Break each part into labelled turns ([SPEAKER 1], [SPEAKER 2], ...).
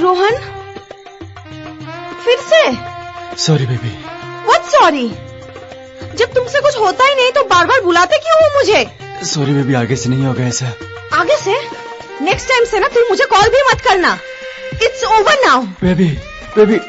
[SPEAKER 1] रोहन, फिर से?
[SPEAKER 2] Sorry baby.
[SPEAKER 1] What sorry? जब तुमसे कुछ होता ही नहीं तो बार बार बुलाते क्यों हो मुझे?
[SPEAKER 2] सॉरी बेबी, आगे से नहीं होगा ऐसा।
[SPEAKER 1] आगे से? नेक्स्ट टाइम से ना तुम मुझे कॉल भी मत करना। It's over now.
[SPEAKER 2] Baby baby.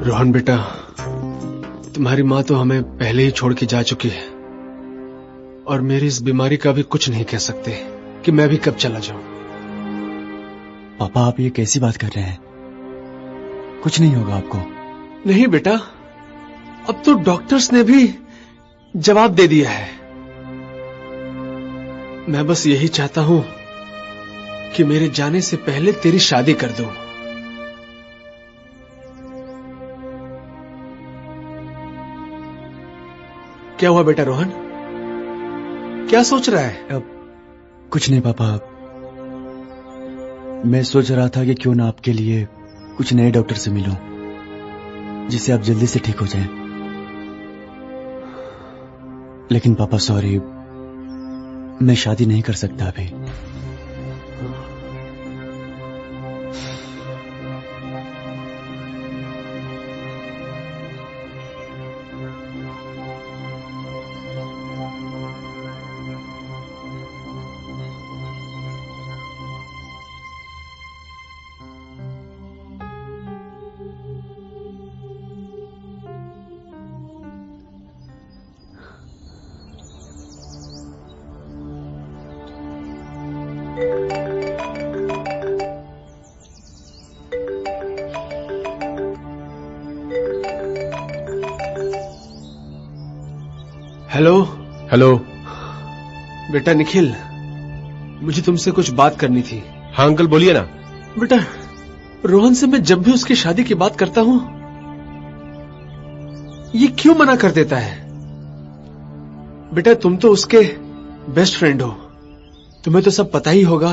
[SPEAKER 2] Rohan बेटा, तुम्हारी माँ तो हमें पहले ही छोड़ के जा चुकी है और मेरी इस बीमारी का भी कुछ नहीं कह सकते कि मैं भी कब चला जाऊं।
[SPEAKER 3] पापा, आप ये कैसी बात कर रहे हैं? कुछ नहीं होगा आपको।
[SPEAKER 2] नहीं बेटा, अब तो डॉक्टर्स ने भी जवाब दे दिया है। मैं बस यही चाहता हूं कि मेरे जाने से पहले तेरी शादी कर दूं। क्या हुआ बेटा रोहन? क्या सोच रहा है?
[SPEAKER 3] अब कुछ नहीं पापा, मैं सोच रहा था कि क्यों ना आपके लिए कुछ नए डॉक्टर से मिलूं जिससे आप जल्दी से ठीक हो जाएं। लेकिन पापा सॉरी, मैं शादी नहीं कर सकता अभी।
[SPEAKER 2] हेलो।
[SPEAKER 4] हेलो
[SPEAKER 2] बेटा निखिल, मुझे तुमसे कुछ बात करनी थी।
[SPEAKER 4] हाँ अंकल, बोलिए ना।
[SPEAKER 2] बेटा, रोहन से मैं जब भी उसकी शादी की बात करता हूं, ये क्यों मना कर देता है? बेटा, तुम तो उसके बेस्ट फ्रेंड हो, तुम्हें तो सब पता ही होगा।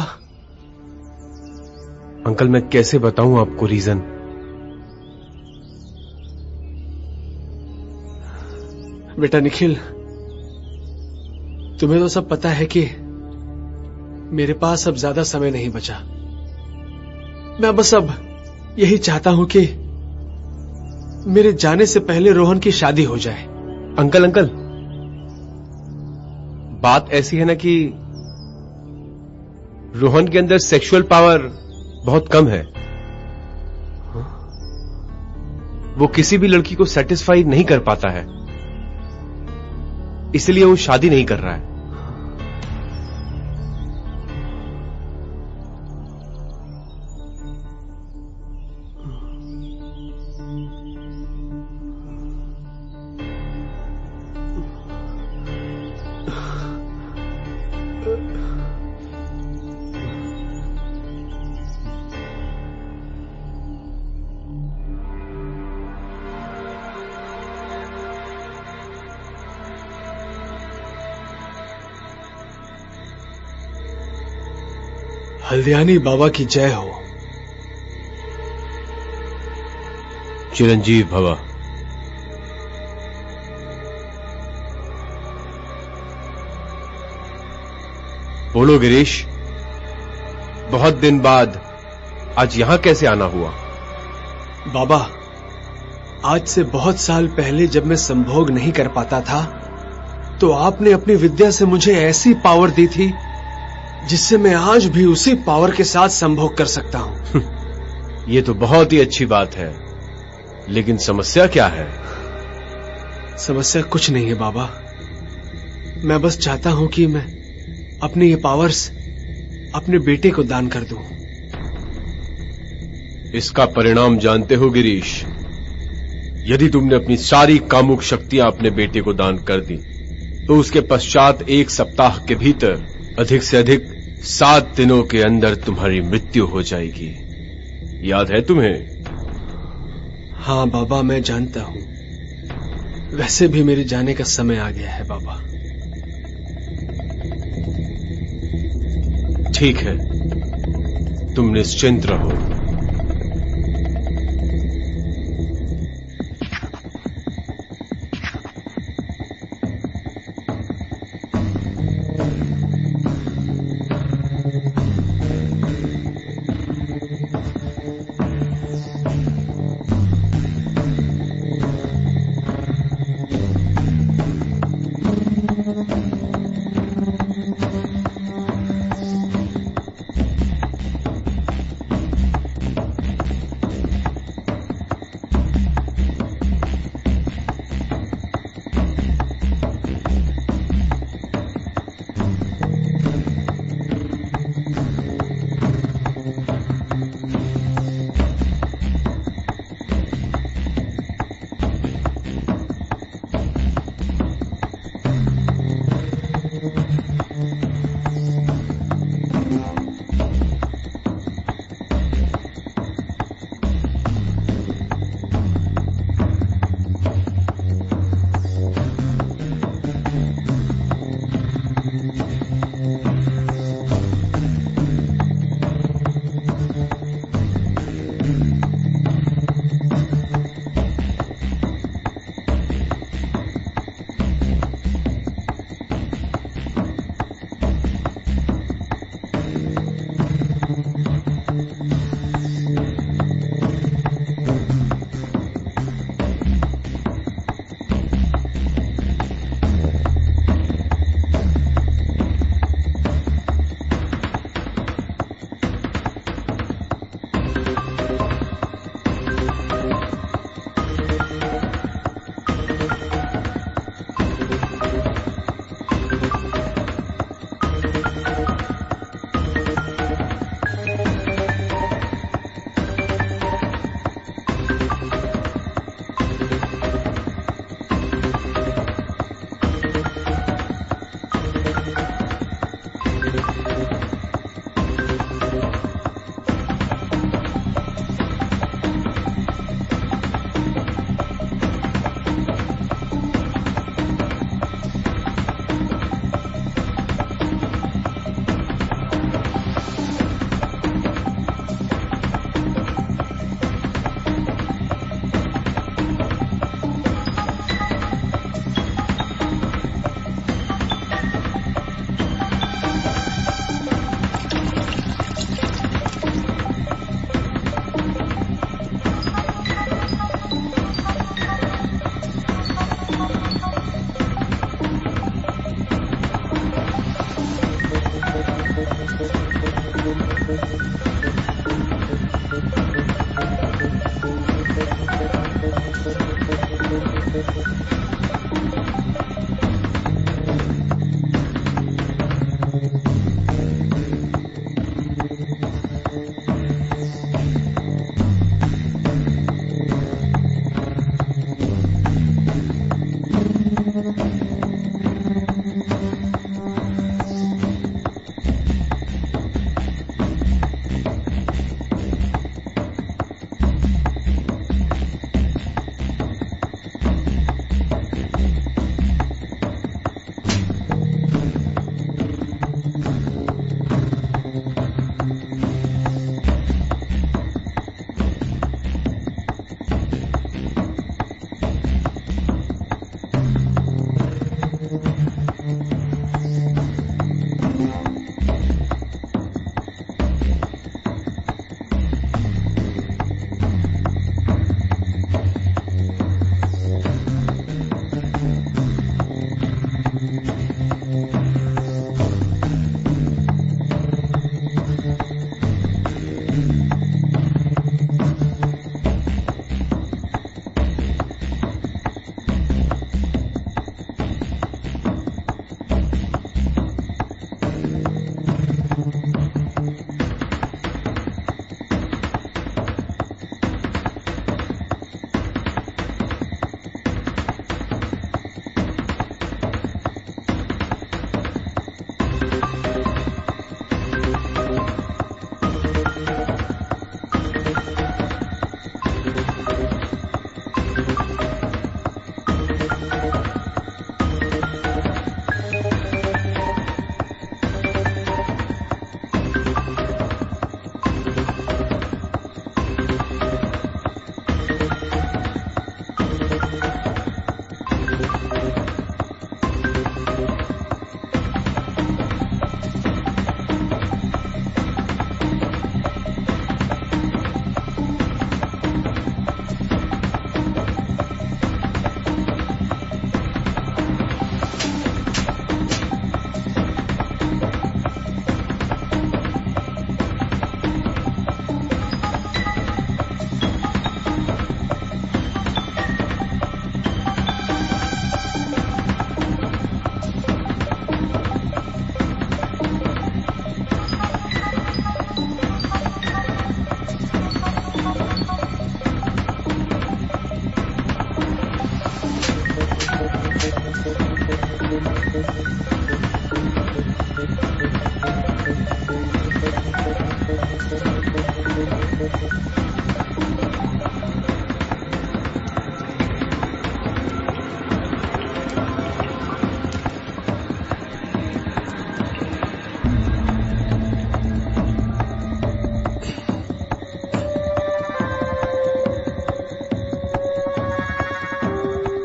[SPEAKER 4] अंकल, मैं कैसे बताऊं आपको रीजन?
[SPEAKER 2] बेटा निखिल, तुम्हें तो सब पता है कि मेरे पास अब ज्यादा समय नहीं बचा। मैं बस अब यही चाहता हूं कि मेरे जाने से पहले रोहन की शादी हो जाए।
[SPEAKER 4] अंकल, बात ऐसी है ना कि रोहन के अंदर सेक्सुअल पावर बहुत कम है। वो किसी भी लड़की को सेटिस्फाई नहीं कर पाता है, इसलिए वो शादी नहीं कर रहा है।
[SPEAKER 2] हल्द्यानी बाबा की जय हो।
[SPEAKER 4] चिरंजीव भवा। बोलो गिरीश, बहुत दिन बाद आज यहां कैसे आना हुआ?
[SPEAKER 2] बाबा, आज से बहुत साल पहले जब मैं संभोग नहीं कर पाता था, तो आपने अपनी विद्या से मुझे ऐसी पावर दी थी जिससे मैं आज भी उसी पावर के साथ संभोग कर सकता हूं।
[SPEAKER 4] ये तो बहुत ही अच्छी बात है, लेकिन समस्या क्या है?
[SPEAKER 2] समस्या कुछ नहीं है बाबा, मैं बस चाहता हूं कि मैं अपनी ये पावर्स अपने बेटे को दान कर दूं।
[SPEAKER 4] इसका परिणाम जानते हो गिरीश? यदि तुमने अपनी सारी कामुक शक्तियां अपने बेटे को दान कर दी तो उसके पश्चात 1 सप्ताह के भीतर अधिक से अधिक 7 दिनों के अंदर तुम्हारी मृत्यु हो जाएगी। याद है तुम्हें?
[SPEAKER 2] हाँ बाबा, मैं जानता हूं। वैसे भी मेरे जाने का समय आ गया है बाबा।
[SPEAKER 4] ठीक है, तुम निश्चिंत रहो।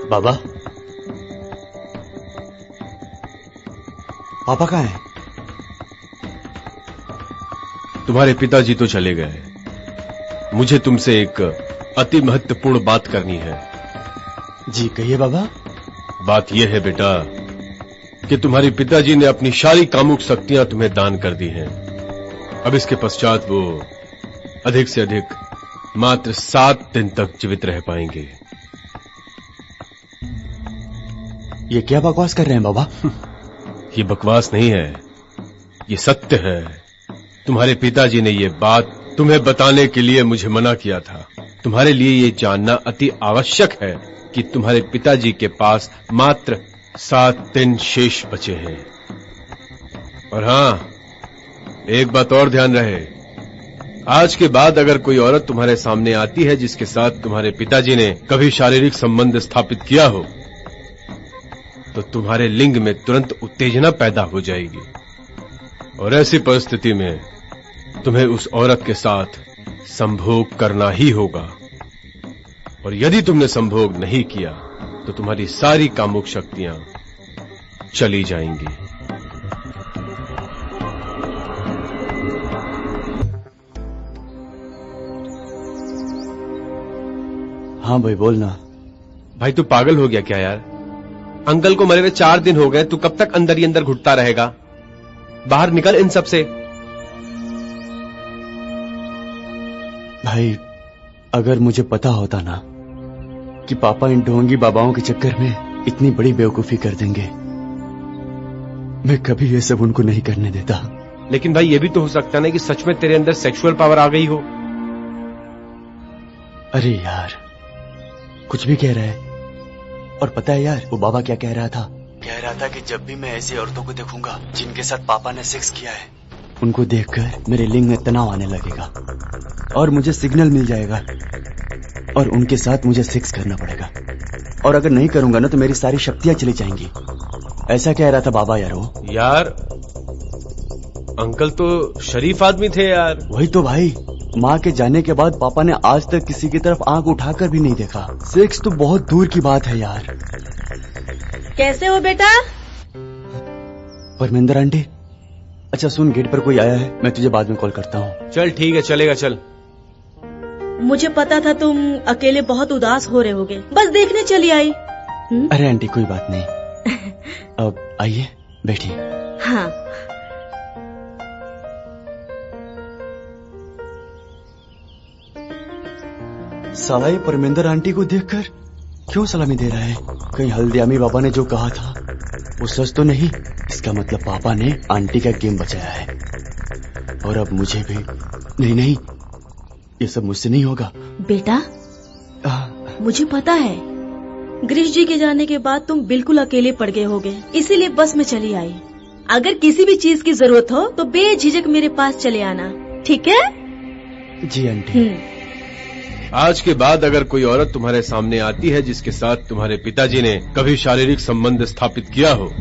[SPEAKER 3] बाबा, पापा कहाँ हैं?
[SPEAKER 4] तुम्हारे पिताजी तो चले गए। मुझे तुमसे एक अति महत्वपूर्ण बात करनी है।
[SPEAKER 3] जी कहिए बाबा।
[SPEAKER 4] बात यह है बेटा कि तुम्हारे पिताजी ने अपनी सारी कामुक शक्तियां तुम्हें दान कर दी हैं। अब इसके पश्चात वो अधिक से अधिक मात्र 7 दिन तक जीवित रह पाएंगे।
[SPEAKER 3] ये क्या बकवास कर रहे हैं बाबा?
[SPEAKER 4] ये बकवास नहीं है, ये सत्य है। तुम्हारे पिताजी ने ये बात तुम्हें बताने के लिए मुझे मना किया था। तुम्हारे लिए ये जानना अति आवश्यक है कि तुम्हारे पिताजी के पास मात्र 7 दिन शेष बचे हैं। और हां, एक बात और ध्यान रहे, आज के बाद अगर कोई औरत तुम्हारे सामने आती है जिसके साथ तुम्हारे पिताजी ने कभी शारीरिक संबंध स्थापित किया हो, तो तुम्हारे लिंग में तुरंत उत्तेजना पैदा हो जाएगी और ऐसी परिस्थिति में तुम्हें उस औरत के साथ संभोग करना ही होगा। और यदि तुमने संभोग नहीं किया तो तुम्हारी सारी कामुक शक्तियां चली जाएंगी।
[SPEAKER 3] हाँ भाई बोलना।
[SPEAKER 4] भाई तू पागल हो गया क्या यार? अंकल को मरे हुए 4 दिन हो गए, तू कब तक अंदर ही अंदर घुटता रहेगा? बाहर निकल इन सब से।
[SPEAKER 3] भाई अगर मुझे पता होता ना कि पापा इन ढोंगी बाबाओं के चक्कर में इतनी बड़ी बेवकूफी कर देंगे, मैं कभी ये सब उनको नहीं करने देता।
[SPEAKER 4] लेकिन भाई ये भी तो हो सकता ना कि सच में तेरे अंदर सेक्सुअल पावर आ गई हो।
[SPEAKER 3] अरे यार कुछ भी कह रहा है। और पता है यार वो बाबा क्या कह रहा था? कह रहा था कि जब भी मैं ऐसी औरतों को देखूंगा जिनके साथ पापा ने सेक्स किया है, उनको देखकर मेरे लिंग में तनाव आने लगेगा और मुझे सिग्नल मिल जाएगा और उनके साथ मुझे सेक्स करना पड़ेगा। और अगर नहीं करूंगा ना तो मेरी सारी शक्तियां चली जाएंगी। ऐसा कह रहा था बाबा यार वो।
[SPEAKER 4] यार अंकल तो शरीफ आदमी थे यार।
[SPEAKER 3] वही तो भाई, माँ के जाने के बाद पापा ने आज तक किसी की तरफ आंख उठाकर भी नहीं देखा। सेक्स तो बहुत दूर की बात है यार।
[SPEAKER 1] कैसे हो बेटा?
[SPEAKER 3] परमिंदर आंटी, अच्छा सुन, गेट पर कोई आया है, मैं तुझे बाद में कॉल करता हूँ।
[SPEAKER 4] चल ठीक है, चलेगा, चल।
[SPEAKER 1] मुझे पता था तुम अकेले बहुत उदास हो रहे होगे, बस देखने चली आई।
[SPEAKER 3] अरे आंटी कोई बात नहीं। अब आइए बैठिए।
[SPEAKER 1] हाँ।
[SPEAKER 3] साला ये परमिंदर आंटी को देखकर क्यों सलामी दे रहा है? कहीं हल्दियामी बाबा ने जो कहा था वो सच तो नहीं? इसका मतलब पापा ने आंटी का गेम बचाया है और अब मुझे भी। नहीं नहीं, ये सब मुझसे नहीं होगा।
[SPEAKER 1] बेटा मुझे पता है गिरीश जी के जाने के बाद तुम बिल्कुल अकेले पड़ गए होगे, इसीलिए बस में चली आई। अगर किसी भी चीज की जरूरत हो तो बेझिझक मेरे पास चले आना, ठीक है?
[SPEAKER 3] जी आंटी।
[SPEAKER 4] आज के बाद अगर कोई औरत तुम्हारे सामने आती है जिसके साथ तुम्हारे पिताजी ने कभी शारीरिक संबंध स्थापित किया हो,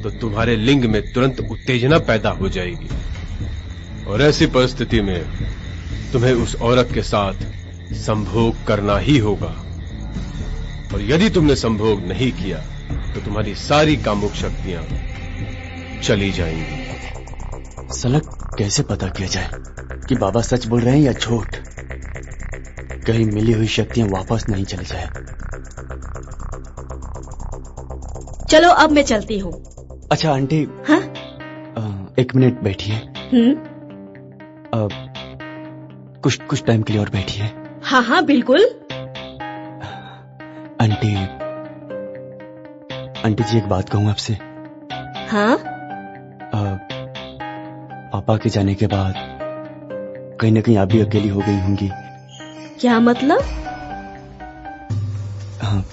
[SPEAKER 4] तो तुम्हारे लिंग में तुरंत उत्तेजना पैदा हो जाएगी और ऐसी परिस्थिति में तुम्हें उस औरत के साथ संभोग करना ही होगा। और यदि तुमने संभोग नहीं किया तो तुम्हारी सारी कामुक शक्तियां चली जाएंगी।
[SPEAKER 3] सलग कैसे पता किया जाए कि बाबा सच बोल रहे हैं या झूठ? कहीं मिली हुई शक्तियां वापस नहीं चली जाए।
[SPEAKER 1] चलो अब मैं चलती हूँ।
[SPEAKER 3] अच्छा आंटी।
[SPEAKER 1] हाँ?
[SPEAKER 3] 1 मिनट बैठिए। कुछ टाइम के लिए और बैठिए।
[SPEAKER 1] हाँ हाँ बिल्कुल।
[SPEAKER 3] आंटी जी एक बात कहूँ आपसे।
[SPEAKER 1] हाँ?
[SPEAKER 3] पापा के जाने के बाद कहीं न कहीं आप भी अकेली हो गई होंगी।
[SPEAKER 1] क्या मतलब?
[SPEAKER 3] हाँ,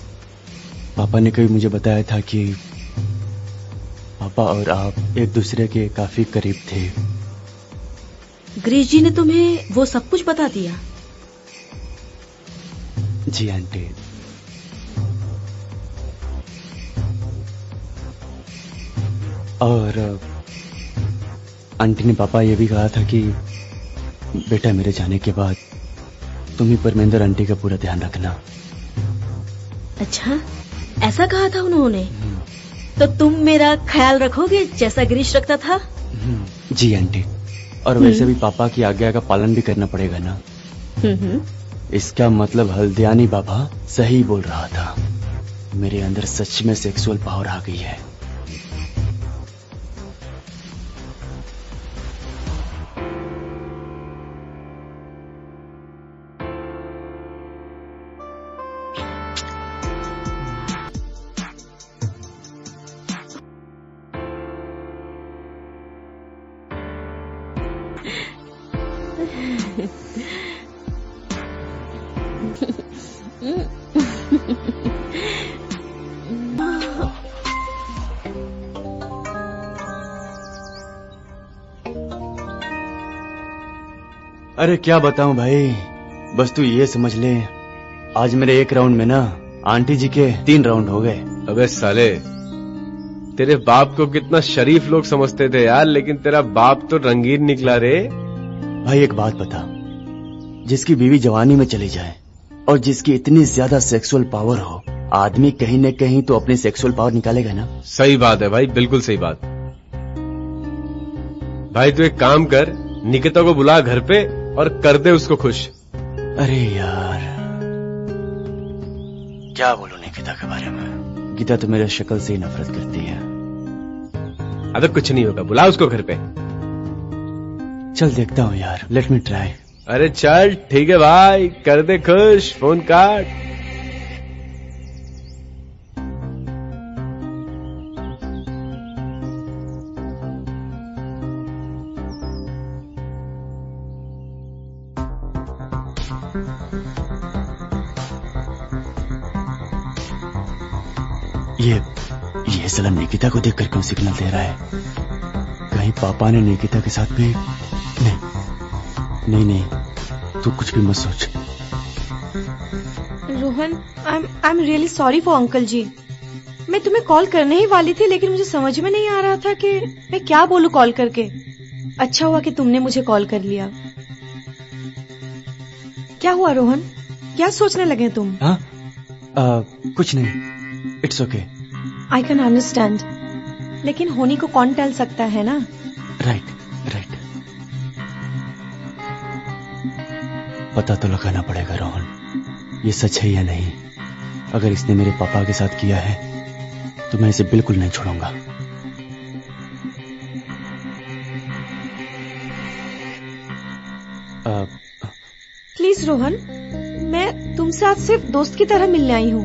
[SPEAKER 3] पापा ने कभी मुझे बताया था कि पापा और आप एक दूसरे के काफी करीब थे।
[SPEAKER 1] गिरीश जी ने तुम्हें वो सब कुछ बता दिया?
[SPEAKER 3] जी आंटी। और आंटी ने पापा ये भी कहा था कि बेटा मेरे जाने के बाद तुम ही परमेंद्र आंटी का पूरा ध्यान रखना।
[SPEAKER 1] अच्छा, ऐसा कहा था उन्होंने? तो तुम मेरा ख्याल रखोगे जैसा गिरीश रखता था?
[SPEAKER 3] जी आंटी। और वैसे भी पापा की आज्ञा का पालन भी करना पड़ेगा ना। इसका मतलब हल्द्यानी बाबा सही बोल रहा था, मेरे अंदर सच में सेक्सुअल पावर आ गई है। अरे क्या बताऊं भाई, बस तू ये समझ ले, आज मेरे एक राउंड में ना आंटी जी के 3 राउंड हो गए।
[SPEAKER 4] अबे साले, तेरे बाप को कितना शरीफ लोग समझते थे यार, लेकिन तेरा बाप तो रंगीन निकला रे।
[SPEAKER 3] भाई एक बात बता, जिसकी बीवी जवानी में चली जाए और जिसकी इतनी ज्यादा सेक्सुअल पावर हो, आदमी कहीं न कहीं तो अपनी सेक्सुअल पावर निकालेगा ना।
[SPEAKER 4] सही बात है भाई, बिल्कुल सही बात। भाई तू एक काम कर, निकिता को बुला घर पे और कर दे उसको खुश।
[SPEAKER 3] अरे यार क्या बोलूं निकिता के बारे में, गीता तो मेरे शक्ल से ही नफरत करती है।
[SPEAKER 4] अबे कुछ नहीं होगा, बुला उसको घर पे।
[SPEAKER 3] चल देखता हूँ यार, लेट मी ट्राई।
[SPEAKER 4] अरे चल ठीक है भाई, कर दे खुश, फोन काट।
[SPEAKER 3] ये साला निकिता को देखकर क्यों सिग्नल दे रहा है? कहीं पापा ने निकिता के साथ भी? नहीं, तू कुछ भी मत सोच।
[SPEAKER 5] Rohan, I am really sorry for uncle ji. मैं तुम्हें कॉल करने ही वाली थी, लेकिन मुझे समझ में नहीं आ रहा था कि मैं क्या बोलूं कॉल करके। अच्छा हुआ कि तुमने मुझे कॉल कर लिया। क्या हुआ रोहन, क्या सोचने लगे तुम?
[SPEAKER 3] हाँ कुछ नहीं, it's okay.
[SPEAKER 5] I can understand, लेकिन होनी को कौन टाल सकता है ना।
[SPEAKER 3] राइट। पता तो लगाना पड़ेगा रोहन, ये सच है या नहीं। अगर इसने मेरे पापा के साथ किया है तो मैं इसे बिल्कुल नहीं छोड़ूंगा।
[SPEAKER 5] प्लीज रोहन, मैं तुमसे आज सिर्फ दोस्त की तरह मिलने आई हूँ।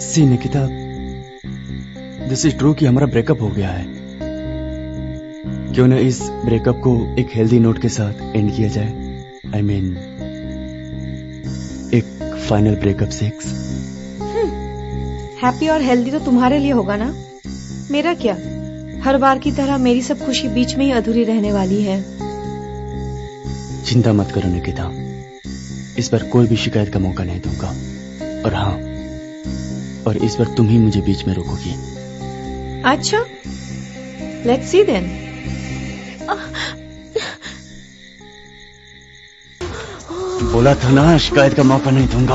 [SPEAKER 3] सी निकिता, दिस इज ट्रू कि हमारा ब्रेकअप हो गया है। क्यों ना इस ब्रेकअप को एक हेल्दी नोट के साथ एंड किया जाए। आई मीन एक फाइनल ब्रेकअप सेक्स।
[SPEAKER 5] हैप्पी और हेल्दी तो तुम्हारे लिए होगा ना, मेरा क्या। हर बार की तरह मेरी सब खुशी बीच में ही अधूरी रहने वाली है।
[SPEAKER 3] चिंता मत करो निकिता, इस बार कोई भी शिकायत का मौका नहीं दूंगा। और हाँ, और इस बार तुम ही मुझे बीच में रोकोगी।
[SPEAKER 5] अच्छा, लेट्स सी देन।
[SPEAKER 3] बोला था ना शिकायत का मौका नहीं दूंगा।